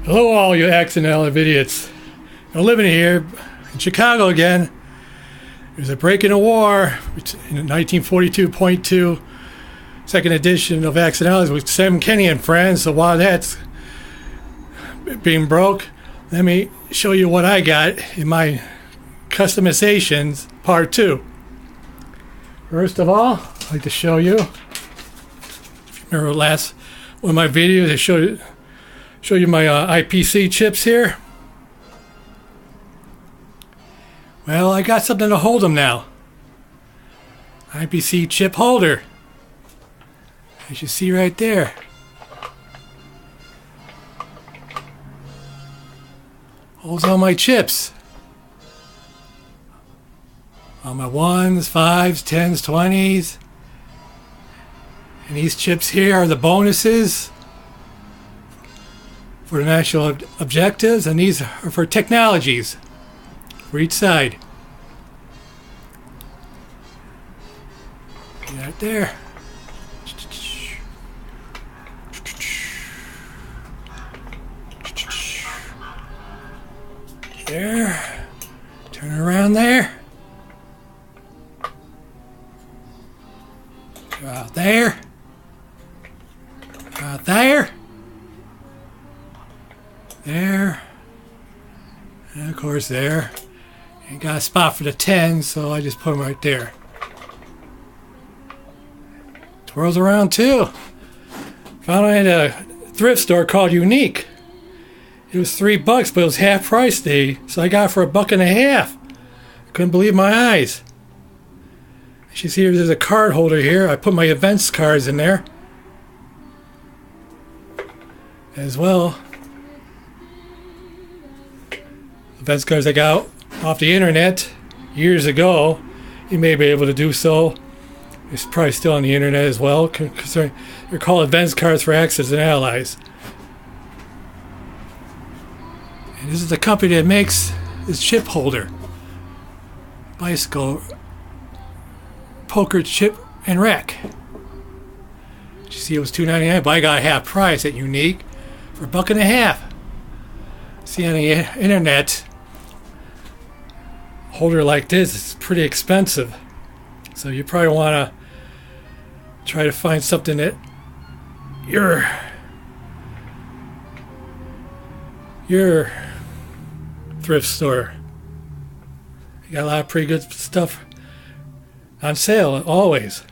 Hello all you accidental idiots. I'm living here in Chicago again. There's a break in a war in 1942.2 second edition of Accidentals with Sam Kenny and friends. So while that's being broke, let me show you what I got in my customizations part 2. First of all, I'd like to show you, if you remember last one of my videos, I show you my IPC chips here. Well, I got something to hold them now. IPC chip holder. As you see right there. Holds all my chips. All my 1s, 5s, 10s, 20s. And these chips here are the bonuses for the national objectives, and these are for technologies for each side. Right there. There. Turn around there. Go out there. Go out there. There. And of course there. Ain't got a spot for the 10, so I just put them right there. Twirls around too. Found it at a thrift store called Unique. It was $3, but it was half price day, so I got it for $1.50. I couldn't believe my eyes. As you see, there's a card holder here. I put my events cards in there as well. Events cards I got off the internet years ago. You may be able to do so. It's probably still on the internet as well, because they're called events cards for Axis and Allies. And this is the company that makes this chip holder. Bicycle poker chip and rack. You see, it was $2.99, but I got half price at Unique for $1.50. See, on the internet, holder like this is pretty expensive, so you probably want to try to find something that your thrift store. You got a lot of pretty good stuff on sale always.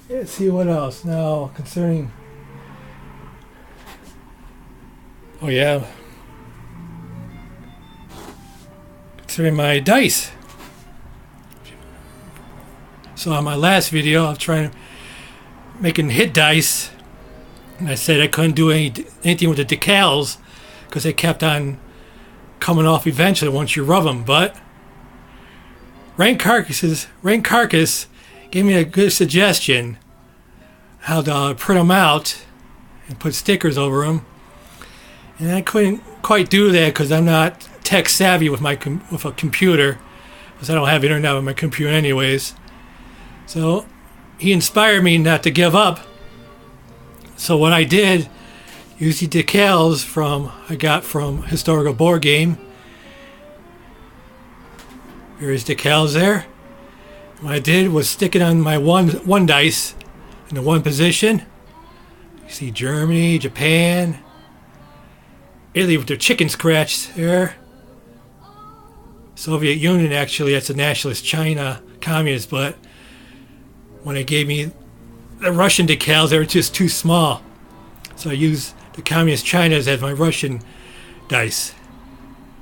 Let's see what else now concerning. Oh yeah. Concerning my dice. So on my last video, I'm making hit dice, and I said I couldn't do anything with the decals because they kept on coming off eventually once you rub them. But Rank Carcass gave me a good suggestion how to print them out and put stickers over them, and I couldn't quite do that because I'm not tech savvy with a computer, because I don't have internet with my computer anyways. So he inspired me not to give up. So what I did, use the decals I got from Historical Board Game. Various decals there. What I did was stick it on my one dice in the one position. You see Germany, Japan, Italy with their chicken scratch there. Soviet Union, actually, that's a nationalist China, communist, but when they gave me the Russian decals, they were just too small. So I used the communist China as my Russian dice.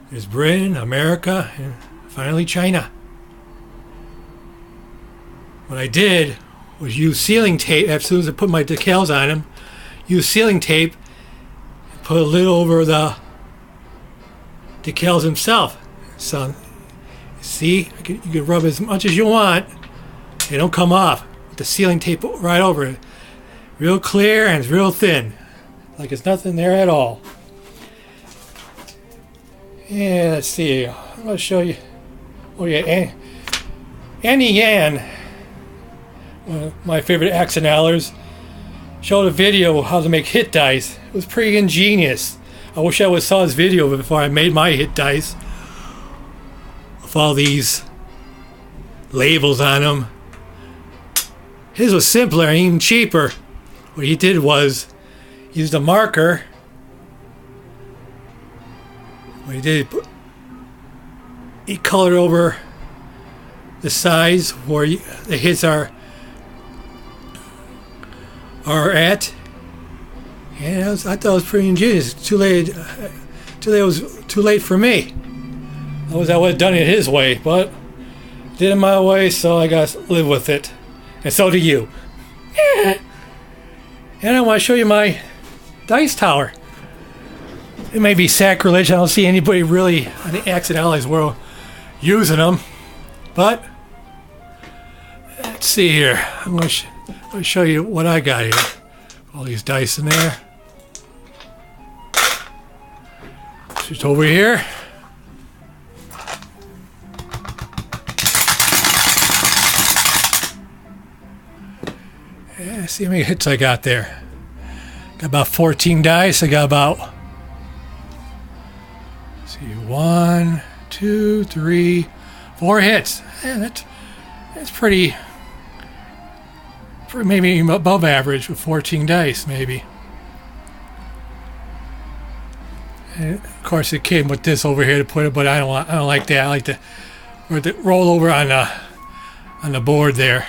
There's Britain, America, and finally China. What I did was use sealing tape. As soon as I put my decals on them, use sealing tape, and put a lid over the decals themselves. So, see, you can rub as much as you want. They don't come off. With the sealing tape right over it. Real clear and it's real thin. Like it's nothing there at all. Yeah, let's see. I'm going to show you. Oh yeah, Annie Yan, one of my favorite accidentallers, showed a video of how to make hit dice. It was pretty ingenious. I wish I would have saw his video before I made my hit dice with all these labels on them. His was simpler and even cheaper. What he did was used a marker. What he did, he colored over the sides where the hits are at. And I thought it was pretty ingenious. Too late. It was too late for me. I would have done it his way, but did it my way, so I got to live with it. And so do you. And I want to show you my dice tower. It may be sacrilege. I don't see anybody really in the Accident Allies world using them. But let's see here. I'm going to show you what I got here. All these dice in there. Just over here. Yeah, see how many hits I got there. Got about 14 dice. I got about, let's see, 1, 2, 3, 4 hits. Yeah, that's pretty maybe above average with 14 dice, maybe. And of course, it came with this over here to put it, but I don't like that. I like to roll over on the board there.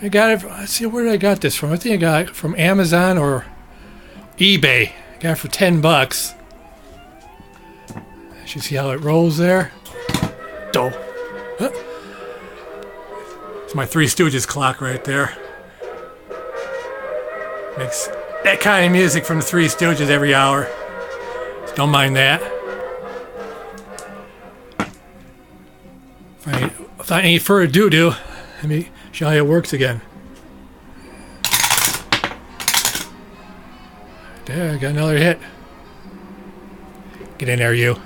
I got it. Let's see, where did I got this from? I think I got it from Amazon or eBay. I got it for $10. You see how it rolls there? Doh. Huh? It's my Three Stooges clock right there. Makes that kind of music from the Three Stooges every hour. Don't mind that. Without any further ado, let me show you how it works again. There, I got another hit. Get in there, you.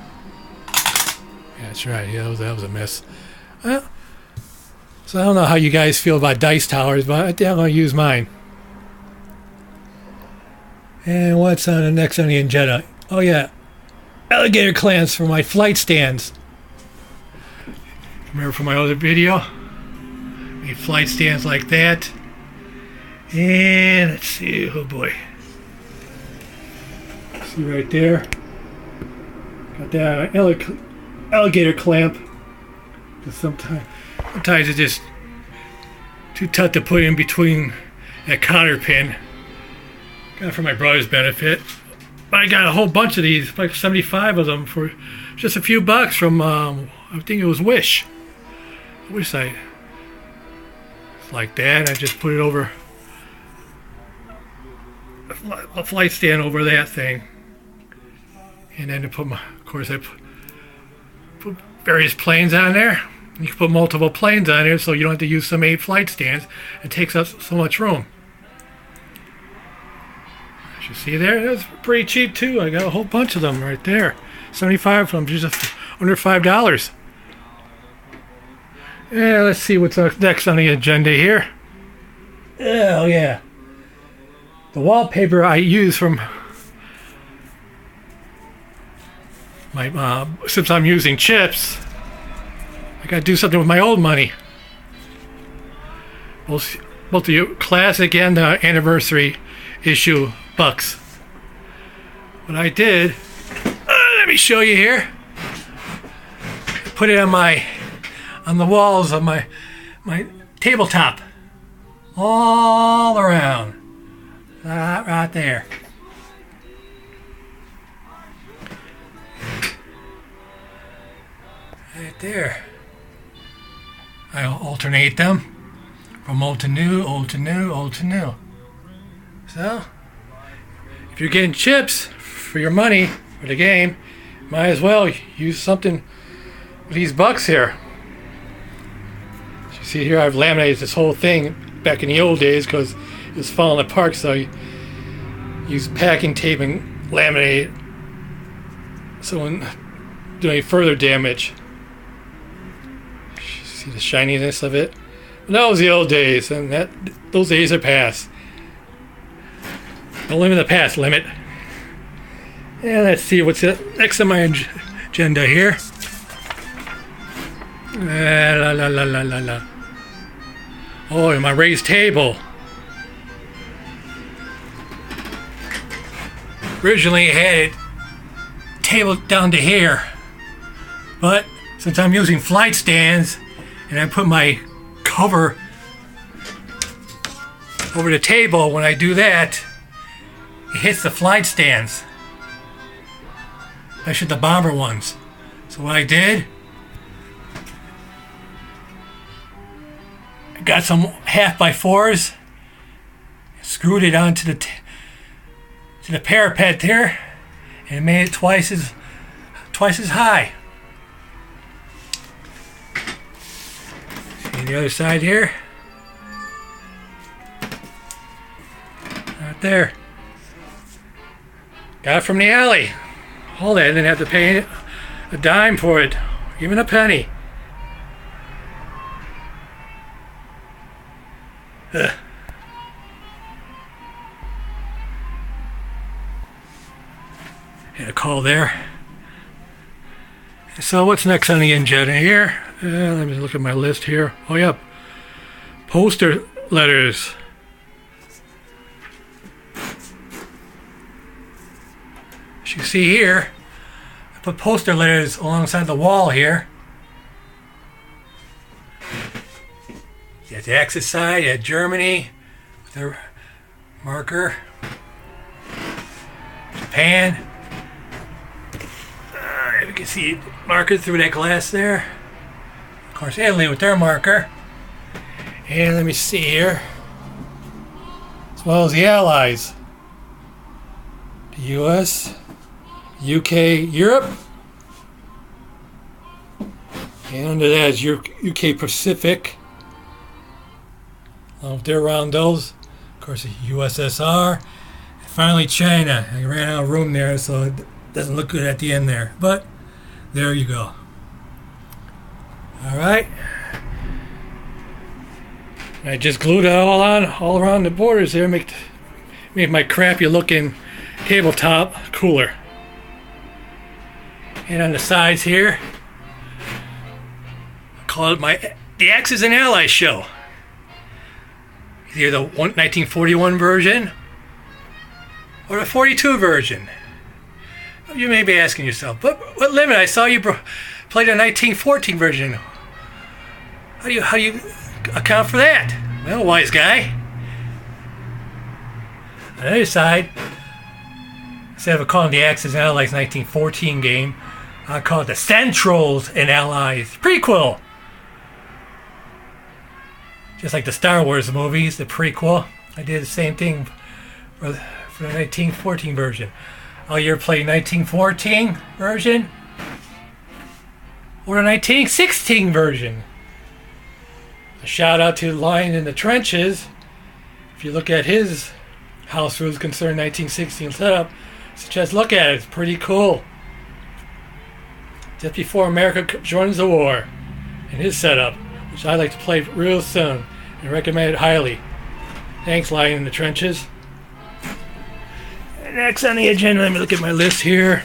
Yeah, that's right. Yeah, that was a miss. Well, so I don't know how you guys feel about dice towers, but I think I'm going to use mine. And what's on the next on the agenda? Oh yeah, alligator clamps for my flight stands. Remember from my other video? Made flight stands like that. And let's see, oh boy. See right there? Got that alligator clamp. Because sometimes it's just too tough to put in between that cotter pin. Got it for my brother's benefit. But I got a whole bunch of these, like 75 of them for just a few bucks from, I think it was Wish. Wish site. It's like that. I just put it over a flight stand over that thing. And then to put of course I put various planes on there. You can put multiple planes on there so you don't have to use so many flight stands. It takes up so much room. As you see there, that's pretty cheap too. I got a whole bunch of them right there. 75 of them, just under $5. Yeah, let's see what's next on the agenda here. Oh yeah. The wallpaper I use from my since I'm using chips, I gotta do something with my old money. Both the classic and the anniversary issue bucks. What I did, let me show you here. Put it on the walls of my tabletop, all around, right there. Right there. I alternate them from old to new, old to new, old to new. So, if you're getting chips for your money for the game, might as well use something with these bucks here. As you see here, I've laminated this whole thing back in the old days because it was falling apart, so I used packing tape and laminate it so it wouldn't do any further damage. See the shininess of it? And that was the old days, and those days are past. Don't live in the past, limit. And let's see what's next on my agenda here. La la la la la la. Oh, and my raised table. Originally I had it tabled down to here, but since I'm using flight stands and I put my cover over the table, when I do that, it hits the flight stands, especially the bomber ones. So what I did, I got some 1/2x4s, screwed it onto the parapet there, and it made it twice as high. See the other side here? Right there. Got it from the alley. All that, I didn't have to pay a dime for it, even a penny. Ugh. Had a call there. So what's next on the agenda here? Let me look at my list here. Oh yeah, poster letters. As you see here, I put poster letters alongside the wall here. You have the Axis side, you have Germany with their marker. Japan. You can see marker through that glass there. Of course, Italy with their marker. And let me see here. As well as the Allies. The US, UK, Europe. And under that is UK Pacific. Along with their roundels. Of course, the USSR. And finally, China. I ran out of room there, so it doesn't look good at the end there. But there you go. All right. I just glued it all around the borders there, make my crappy looking tabletop cooler. And on the sides here, I call it the Axis and Allies show. Either the 1941 version or the 42 version. You may be asking yourself, but what limit? I saw you play the 1914 version. How do you account for that? Well, wise guy. On the other side, instead of calling the Axis and Allies 1914 game, I call it the Centrals and Allies prequel. Just like the Star Wars movies, the prequel. I did the same thing for the 1914 version. Oh, you ever played 1914 version? Or the 1916 version? A shout out to Lion in the Trenches. If you look at his house rules concerning 1916 setup, suggest look at it. It's pretty cool. Just before America joins the war, and his setup, which I like to play real soon, and recommend it highly. Thanks, Lion in the Trenches. Next on the agenda, let me look at my list here.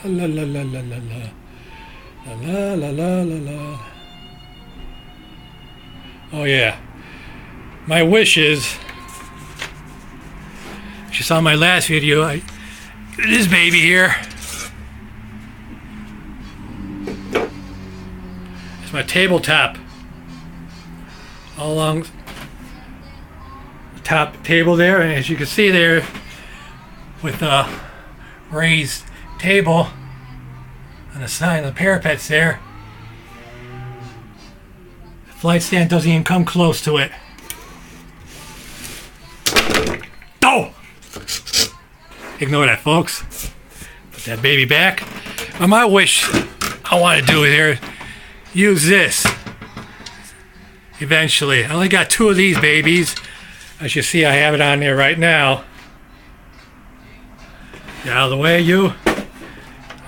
La la la la la la la la la la la. Oh yeah, my wish is. If you saw my last video, this baby here. It's my tabletop. All along the top table there, and as you can see there, with a raised table on the side of the parapets there. The flight stand doesn't even come close to it. Oh! Ignore that, folks. Put that baby back. Well, my wish I want to do here, use this eventually. I only got 2 of these babies. As you see, I have it on there right now. Get out of the way, you. Let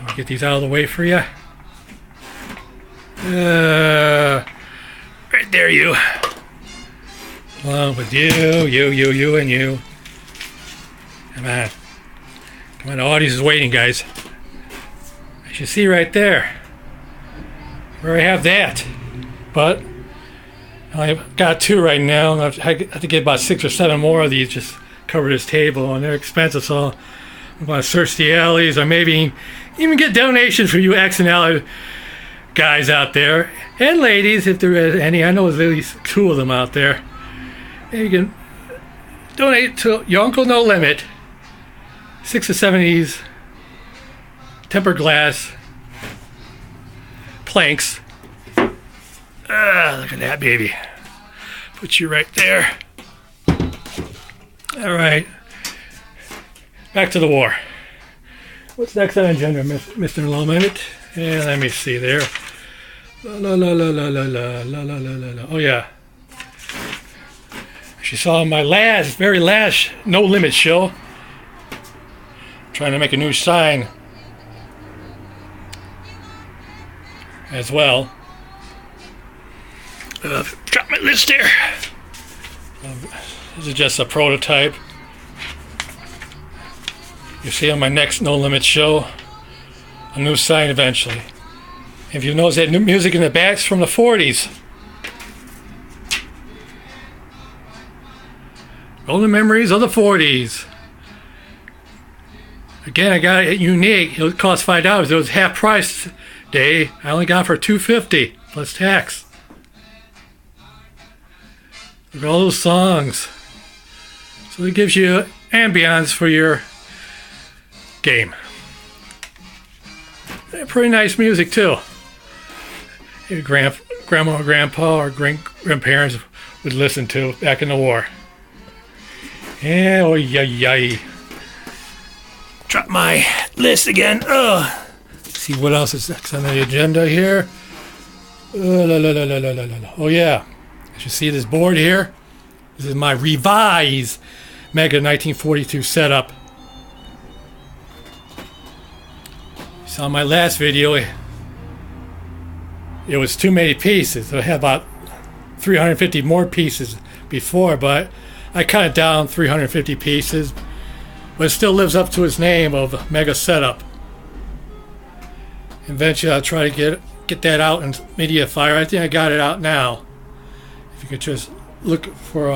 me get these out of the way for you. Right there, you. Along with you, and you. Come on. My audience is waiting, guys. As you see right there, where I have that. But I've got 2 right now. I have to get about 6 or 7 more of these. Just cover this table, and they're expensive. So I'm going to search the alleys, or maybe even get donations for you XNL guys out there and ladies, if there is any. I know there's at least 2 of them out there. And you can donate to your Uncle No Limit. 6 or 7 of these tempered glass planks. Look at that, baby. Put you right there. All right. Back to the war. What's next on the agenda, Mr. No Limit? Yeah, let me see there. La la la la la la la la la la. Oh yeah. She saw my very last No Limit show. Trying to make a new sign as well. Drop my list there. This is just a prototype. You see on my next No Limit show, a new sign eventually. If you notice that new music in the back's from the 40s. Golden memories of the 40s. Again, I got it unique. It cost $5. It was half price day. I only got it for $2.50 plus tax. Look at all those songs. So it gives you ambience for your game. Pretty nice music too. Your grandma or grandpa or grandparents would listen to back in the war. Yeah, oh yay. Drop my list again. See what else is next on the agenda here. Oh yeah. As you see this board here, this is my revised Mega 1942 setup. You saw my last video, it was too many pieces. I had about 350 more pieces before, but I cut it down 350 pieces, but it still lives up to its name of Mega Setup. Eventually I'll try to get that out in MediaFire. I think I got it out now. If you could just look for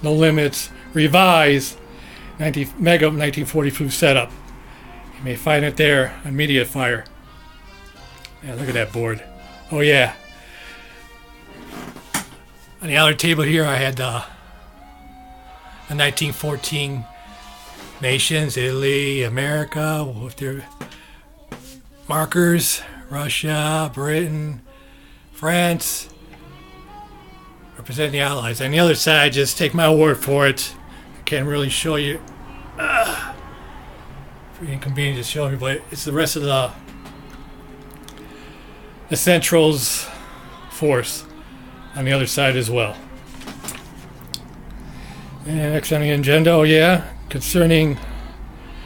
No Limits Revised Mega 1942 Setup. You may find it there on MediaFire. Yeah, look at that board. Oh yeah. On the other table here I had the 1914 nations, Italy, America, with their markers, Russia, Britain, France, representing the Allies. On the other side, just take my word for it. I can't really show you. Pretty inconvenient to show you, but it's the rest of the Central's force on the other side as well. And next on the agenda, oh yeah, concerning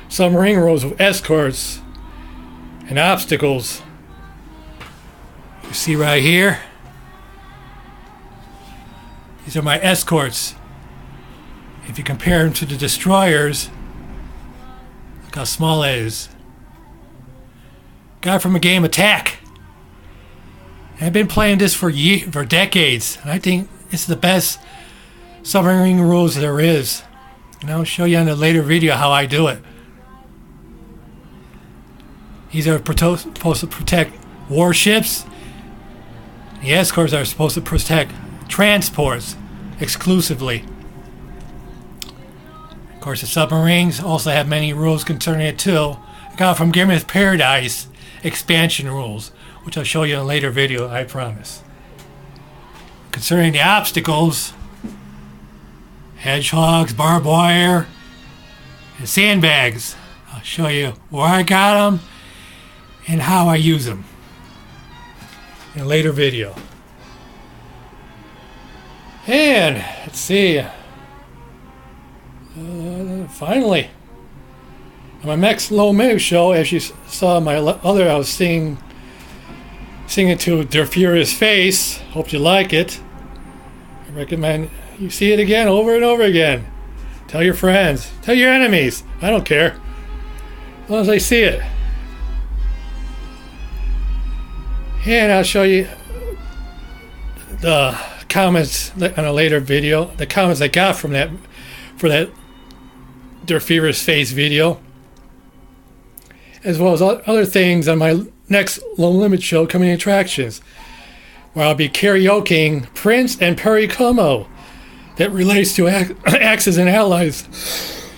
submarine roads with escorts and obstacles. You see right here, these are my escorts. If you compare them to the destroyers, look how small it is. Got it from a game Attack. I've been playing this for decades, and I think it's the best submarine rules there is. And I'll show you in a later video how I do it. These are supposed to protect warships. The escorts are supposed to protect transports exclusively. Of course, the submarines also have many rules concerning it too. I got it from Game of Paradise expansion rules, which I'll show you in a later video, I promise. Concerning the obstacles, hedgehogs, barbed wire, and sandbags. I'll show you where I got them and how I use them in a later video. And let's see. Finally, on my next Low Move show, as you saw my other, I was singing to Their Furious Face. Hope you like it. I recommend you see it again, over and over again. Tell your friends, tell your enemies. I don't care. as long as I see it. And I'll show you the comments on a later video. The comments I got from that for that Der Fever's Face video, as well as other things on my next Low Limit show, Coming Attractions, where I'll be karaokeing Prince and Perry Como that relates to Axis and Allies.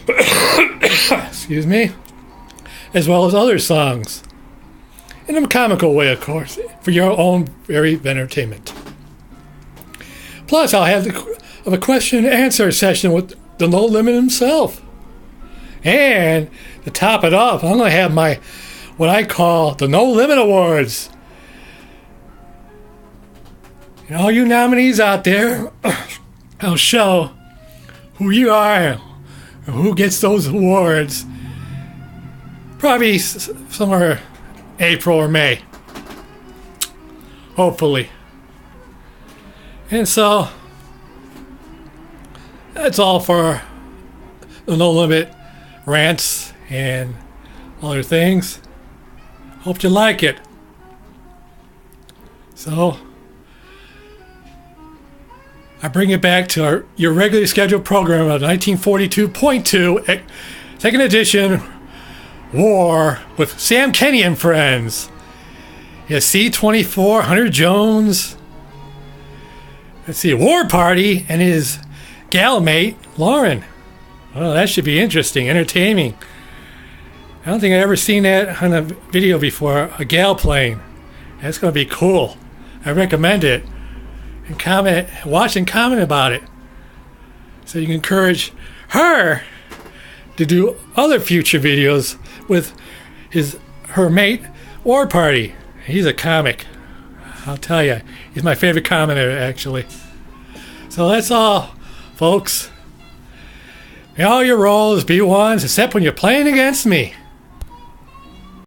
Excuse me. As well as other songs. In a comical way, of course, for your own very entertainment. Plus, I'll have a question and answer session with the No Limit himself. And to top it off, I'm going to have my, what I call the No Limit Awards. And all you nominees out there, I'll show who you are and who gets those awards. Probably somewhere April or May. Hopefully. And so, that's all for the No Limit rants and other things. Hope you like it. So, I bring it back to your regularly scheduled program of 1942.2, second edition, War with Sam Kenny and Friends. You see C-24, Hunter Jones. Let's see, War Party and his gal mate, Lauren. Well, that should be interesting, entertaining. I don't think I've ever seen that on a video before, a gal playing. That's going to be cool. I recommend it. And comment, watch and comment about it. So you can encourage her to do other future videos with her mate, War Party. He's a comic. I'll tell you. He's my favorite commenter, actually. So that's all, folks. May all your rolls be ones, except when you're playing against me.